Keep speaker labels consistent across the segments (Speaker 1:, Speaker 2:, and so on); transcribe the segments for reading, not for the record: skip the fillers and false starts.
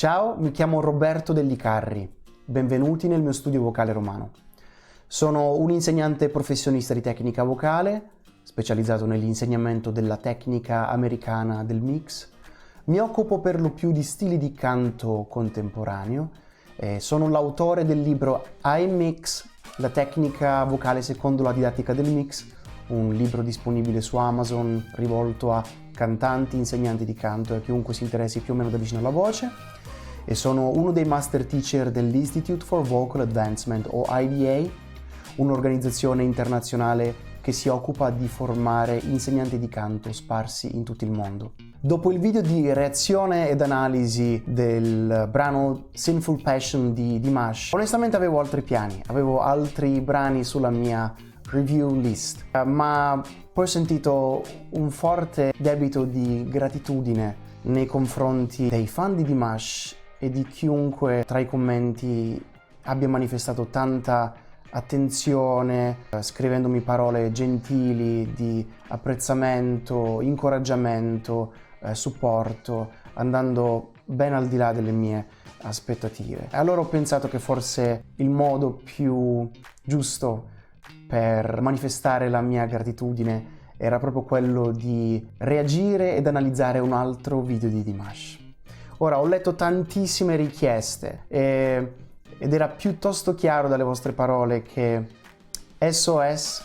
Speaker 1: Ciao, mi chiamo Roberto Delli Carri, benvenuti nel mio studio vocale romano. Sono un insegnante professionista di tecnica vocale, specializzato nell'insegnamento della tecnica americana del mix. Mi occupo per lo più di stili di canto contemporaneo. Sono l'autore del libro iMix, la tecnica vocale secondo la didattica del mix, un libro disponibile su Amazon rivolto a cantanti, insegnanti di canto e a chiunque si interessi più o meno da vicino alla voce. E sono uno dei master teacher dell'Institute for Vocal Advancement o IVA, un'organizzazione internazionale che si occupa di formare insegnanti di canto sparsi in tutto il mondo. Dopo il video di reazione ed analisi del brano Sinful Passion di Dimash, onestamente avevo altri piani, avevo altri brani sulla mia review list, ma poi ho sentito un forte debito di gratitudine nei confronti dei fan di Dimash e di chiunque tra i commenti abbia manifestato tanta attenzione, scrivendomi parole gentili di apprezzamento, incoraggiamento, supporto, andando ben al di là delle mie aspettative. E allora ho pensato che forse il modo più giusto per manifestare la mia gratitudine era proprio quello di reagire ed analizzare un altro video di Dimash. Ora, ho letto tantissime richieste ed era piuttosto chiaro dalle vostre parole che SOS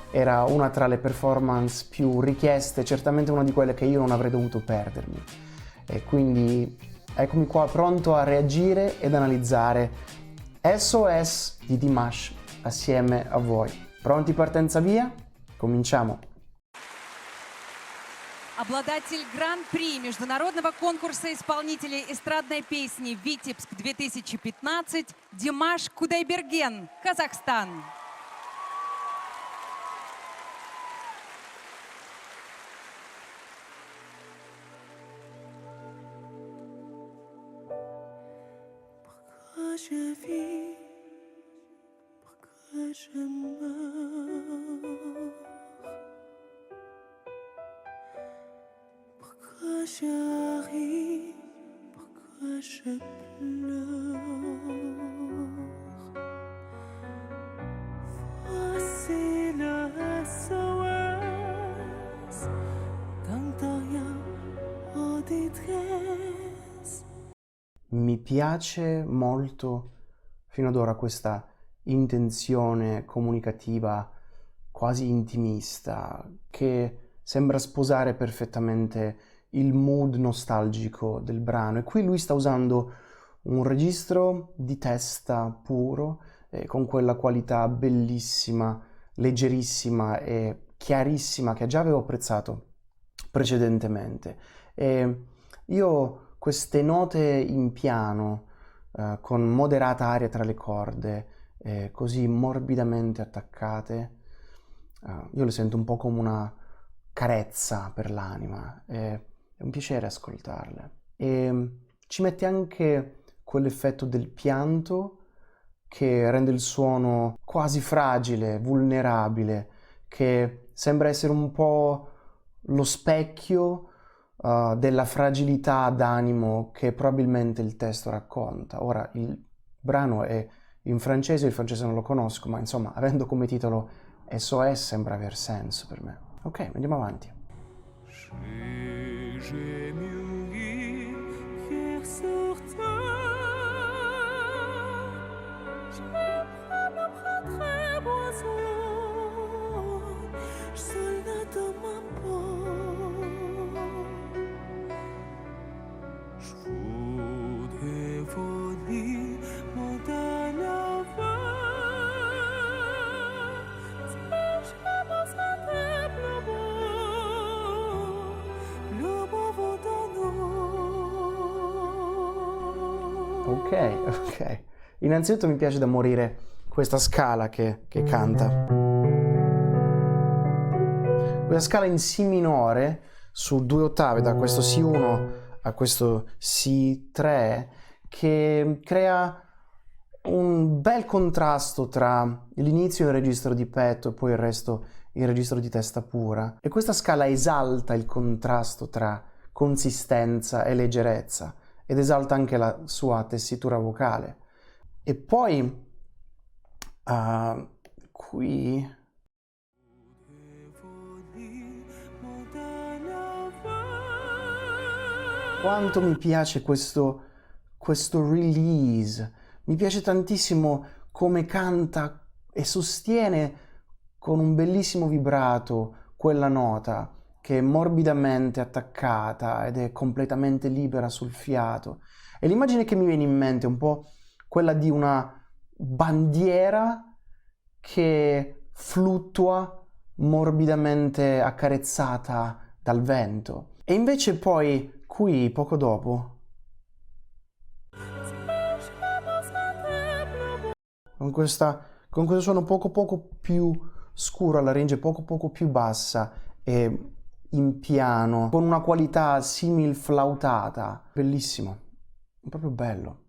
Speaker 1: era una tra le performance più richieste, certamente una di quelle che io non avrei dovuto perdermi. E quindi eccomi qua pronto a reagire ed analizzare SOS di Dimash assieme a voi. Pronti, partenza via? Cominciamo!
Speaker 2: Обладатель Гран-при Международного конкурса исполнителей эстрадной песни «Витебск-2015» Димаш Кудайберген, Казахстан.
Speaker 3: Pourquoi je ris, pourquoi je pleure? Voici le SOS d'un rien en détresse.
Speaker 1: Mi piace molto fino ad ora questa intenzione comunicativa quasi intimista che sembra sposare perfettamente il mood nostalgico del brano. E qui lui sta usando un registro di testa puro, con quella qualità bellissima, leggerissima e chiarissima che già avevo apprezzato precedentemente. E io queste note in piano, con moderata aria tra le corde, così morbidamente attaccate, io le sento un po' come una carezza per l'anima, è un piacere ascoltarle. E ci mette anche quell'effetto del pianto che rende il suono quasi fragile, vulnerabile, che sembra essere un po' lo specchio della fragilità d'animo che probabilmente il testo racconta. Ora, il brano è in francese, il francese non lo conosco, ma insomma, avendo come titolo SOS sembra aver senso per me. Ok, andiamo avanti. Ok. Innanzitutto mi piace da morire questa scala che canta. Questa scala in Si minore su 2 ottave, da questo Si1 a questo Si3, che crea un bel contrasto tra l'inizio del registro di petto e poi il resto il registro di testa pura. E questa scala esalta il contrasto tra consistenza e leggerezza. ed esalta anche la sua tessitura vocale. E poi qui quanto mi piace questo release, mi piace tantissimo come canta e sostiene con un bellissimo vibrato quella nota che è morbidamente attaccata ed è completamente libera sul fiato. E l'immagine che mi viene in mente è un po' quella di una bandiera che fluttua morbidamente accarezzata dal vento. E invece poi qui, poco dopo, con questo suono poco più scuro, alla range poco più bassa e in piano, con una qualità simil flautata, bellissimo, proprio bello.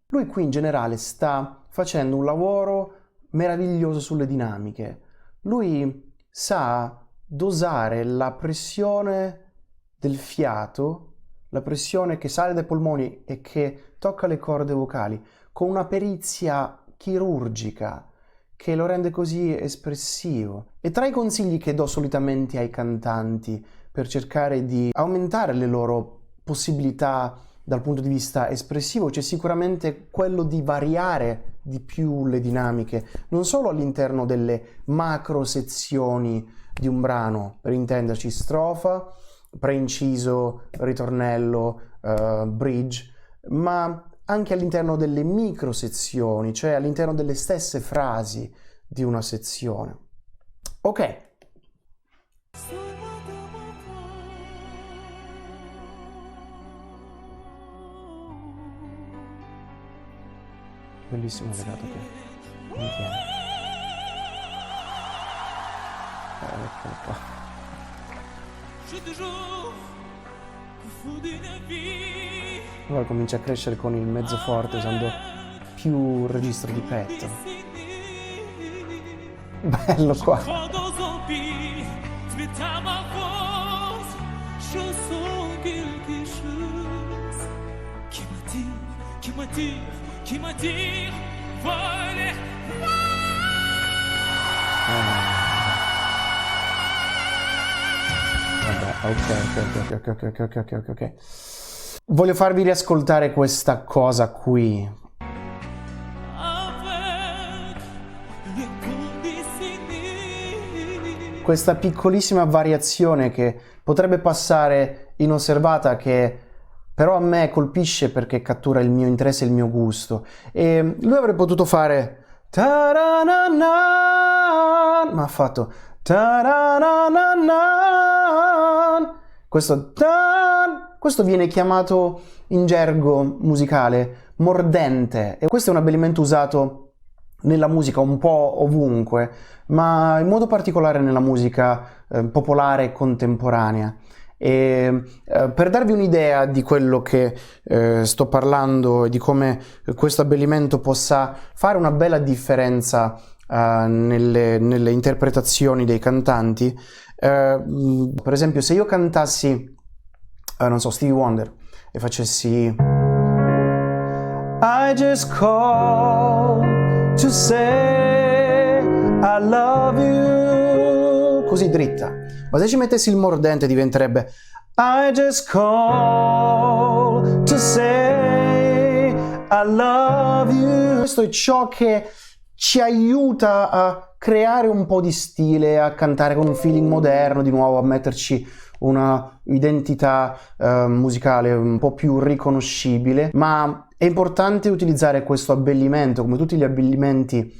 Speaker 1: Lui qui in generale sta facendo un lavoro meraviglioso sulle dinamiche. Lui sa dosare la pressione del fiato, la pressione che sale dai polmoni e che tocca le corde vocali, con una perizia chirurgica che lo rende così espressivo. E tra i consigli che do solitamente ai cantanti per cercare di aumentare le loro possibilità dal punto di vista espressivo c'è sicuramente quello di variare di più le dinamiche, non solo all'interno delle macro sezioni di un brano, per intenderci strofa, preinciso, ritornello, bridge, ma anche all'interno delle micro sezioni, cioè all'interno delle stesse frasi di una sezione. Ok. Bellissimo legato che mantiene. Eccolo qua. Allora comincia a crescere con il mezzo forte usando più registro di petto. Bello qua. Vabbè, ok. Voglio farvi riascoltare questa cosa qui. Questa piccolissima variazione che potrebbe passare inosservata, che però a me colpisce perché cattura il mio interesse e il mio gusto. E lui avrebbe potuto fare ta-ra-na-na, ma ha fatto ta-ra-na-na-na. Questo viene chiamato in gergo musicale mordente, e questo è un abbellimento usato nella musica un po' ovunque, ma in modo particolare nella musica popolare e contemporanea. E per darvi un'idea di quello che sto parlando e di come questo abbellimento possa fare una bella differenza nelle interpretazioni dei cantanti, per esempio se io cantassi non so, Stevie Wonder e facessi I just call to say I love you, così dritta. Ma se ci mettessi il mordente diventerebbe I just call to say I love you. Questo è ciò che ci aiuta a creare un po' di stile, a cantare con un feeling moderno, di nuovo a metterci una identità musicale un po' più riconoscibile. Ma è importante utilizzare questo abbellimento, come tutti gli abbellimenti,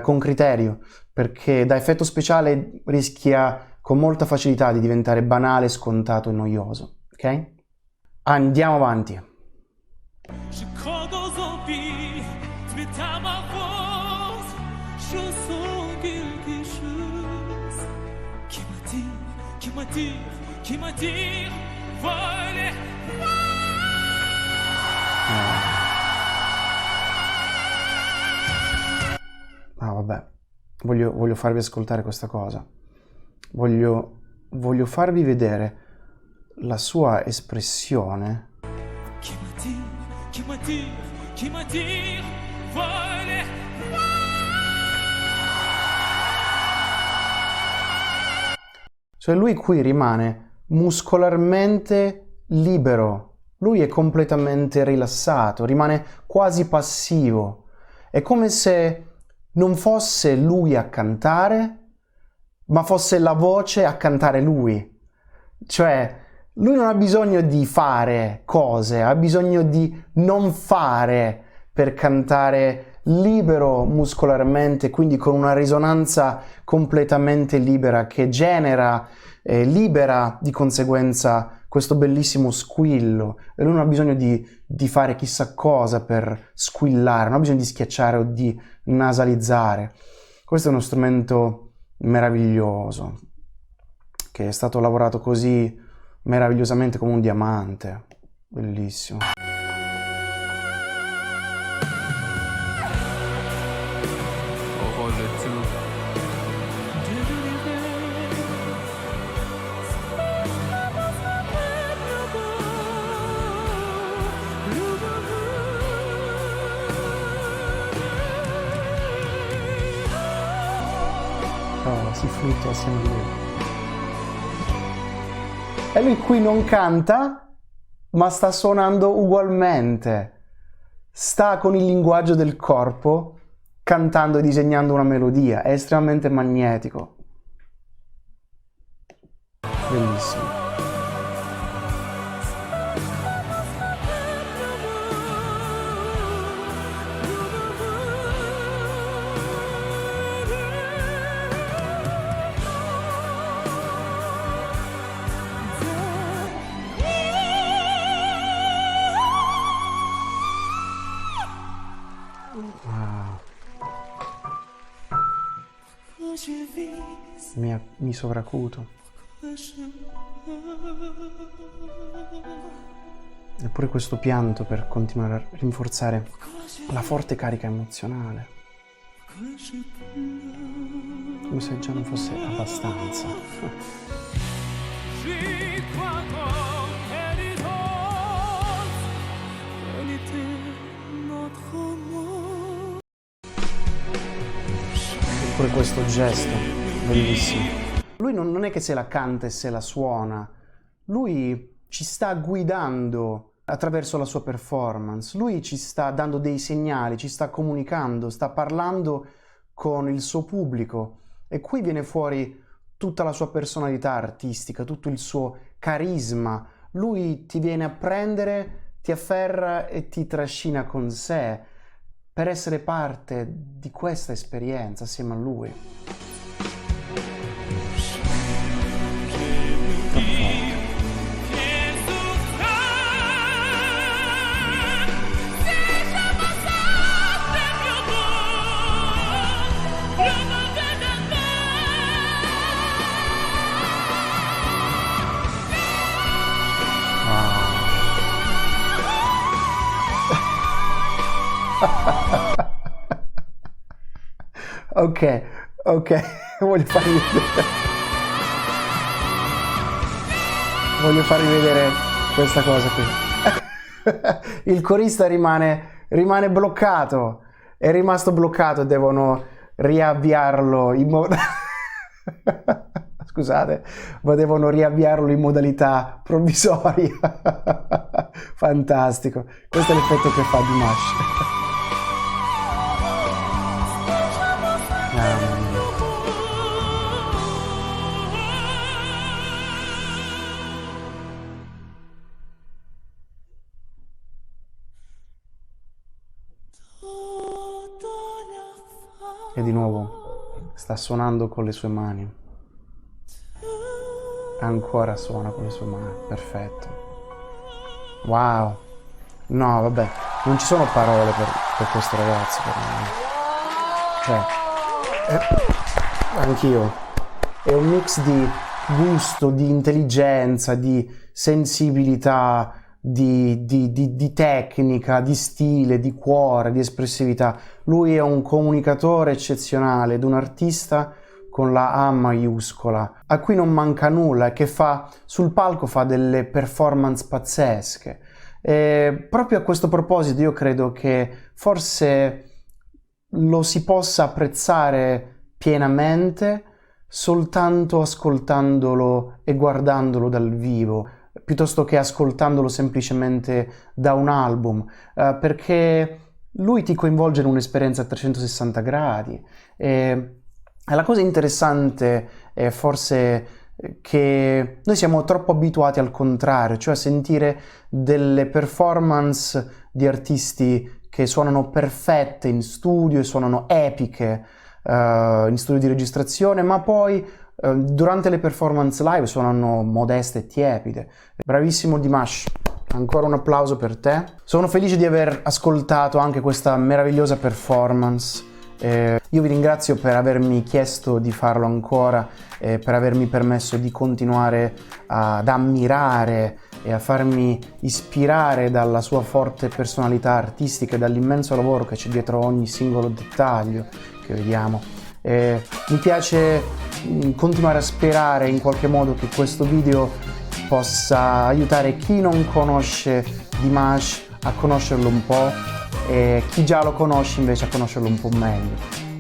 Speaker 1: con criterio, perché da effetto speciale rischia con molta facilità di diventare banale, scontato e noioso. Ok? Andiamo avanti. Vabbè, voglio farvi ascoltare questa cosa. Voglio farvi vedere la sua espressione
Speaker 3: qui m'attire, qui m'attire, voler.
Speaker 1: Cioè lui qui rimane muscolarmente libero, lui è completamente rilassato, rimane quasi passivo. È come se non fosse lui a cantare, ma fosse la voce a cantare lui. Cioè, lui non ha bisogno di fare cose, ha bisogno di non fare per cantare libero muscolarmente, quindi con una risonanza completamente libera che genera, libera di conseguenza questo bellissimo squillo. E lui non ha bisogno di fare chissà cosa per squillare, non ha bisogno di schiacciare o di nasalizzare. Questo è uno strumento meraviglioso che è stato lavorato così meravigliosamente come un diamante, bellissimo. Oh, si fluttua assieme a lui. E lui qui non canta, ma sta suonando ugualmente. Sta con il linguaggio del corpo, cantando e disegnando una melodia. È estremamente magnetico. Bellissimo. Mi sovracuto. Eppure questo pianto per continuare a rinforzare la forte carica emozionale. Come se già non fosse abbastanza. Eppure questo gesto, bellissimo. Lui non è che se la canta e se la suona, lui ci sta guidando attraverso la sua performance, lui ci sta dando dei segnali, ci sta comunicando, sta parlando con il suo pubblico e qui viene fuori tutta la sua personalità artistica, tutto il suo carisma. Lui ti viene a prendere, ti afferra e ti trascina con sé per essere parte di questa esperienza assieme a lui. Ok, voglio farvi vedere questa cosa qui. Il corista rimane bloccato, è rimasto bloccato, devono riavviarlo in modo... Scusate, ma devono riavviarlo in modalità provvisoria. Fantastico, questo è l'effetto che fa Dimash. E di nuovo sta suonando con le sue mani. Ancora suona con le sue mani. Perfetto. Wow. No, vabbè, non ci sono parole per questo ragazzo, per me. Cioè, anch'io. È un mix di gusto, di intelligenza, di sensibilità, di tecnica, di stile, di cuore, di espressività. Lui è un comunicatore eccezionale ed un artista con la A maiuscola, a cui non manca nulla, che sul palco fa delle performance pazzesche. E proprio a questo proposito io credo che forse lo si possa apprezzare pienamente soltanto ascoltandolo e guardandolo dal vivo, piuttosto che ascoltandolo semplicemente da un album, perché lui ti coinvolge in un'esperienza a 360 gradi. E la cosa interessante è forse che noi siamo troppo abituati al contrario, cioè a sentire delle performance di artisti che suonano perfette in studio e suonano epiche in studio di registrazione, ma poi durante le performance live suonano modeste e tiepide. Bravissimo Dimash, ancora un applauso per te. Sono felice di aver ascoltato anche questa meravigliosa performance. Io vi ringrazio per avermi chiesto di farlo ancora e per avermi permesso di continuare ad ammirare e a farmi ispirare dalla sua forte personalità artistica e dall'immenso lavoro che c'è dietro ogni singolo dettaglio che vediamo. Mi piace continuare a sperare in qualche modo che questo video possa aiutare chi non conosce Dimash a conoscerlo un po' e chi già lo conosce invece a conoscerlo un po' meglio.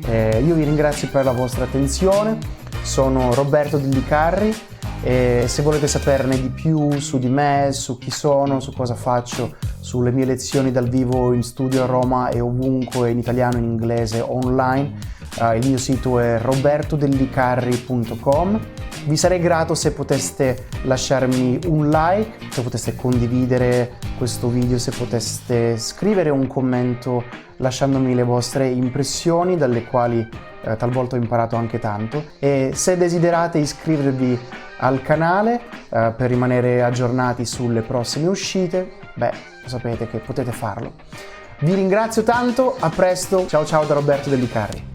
Speaker 1: Io vi ringrazio per la vostra attenzione, sono Roberto Dellicarri e se volete saperne di più su di me, su chi sono, su cosa faccio, sulle mie lezioni dal vivo in studio a Roma e ovunque in italiano, in inglese, online, il mio sito è robertodellicarri.com. Vi sarei grato se poteste lasciarmi un like, se poteste condividere questo video, se poteste scrivere un commento lasciandomi le vostre impressioni, dalle quali talvolta ho imparato anche tanto, e se desiderate iscrivervi al canale per rimanere aggiornati sulle prossime uscite, beh, sapete che potete farlo. Vi ringrazio tanto, a presto, ciao ciao da Roberto Dellicarri.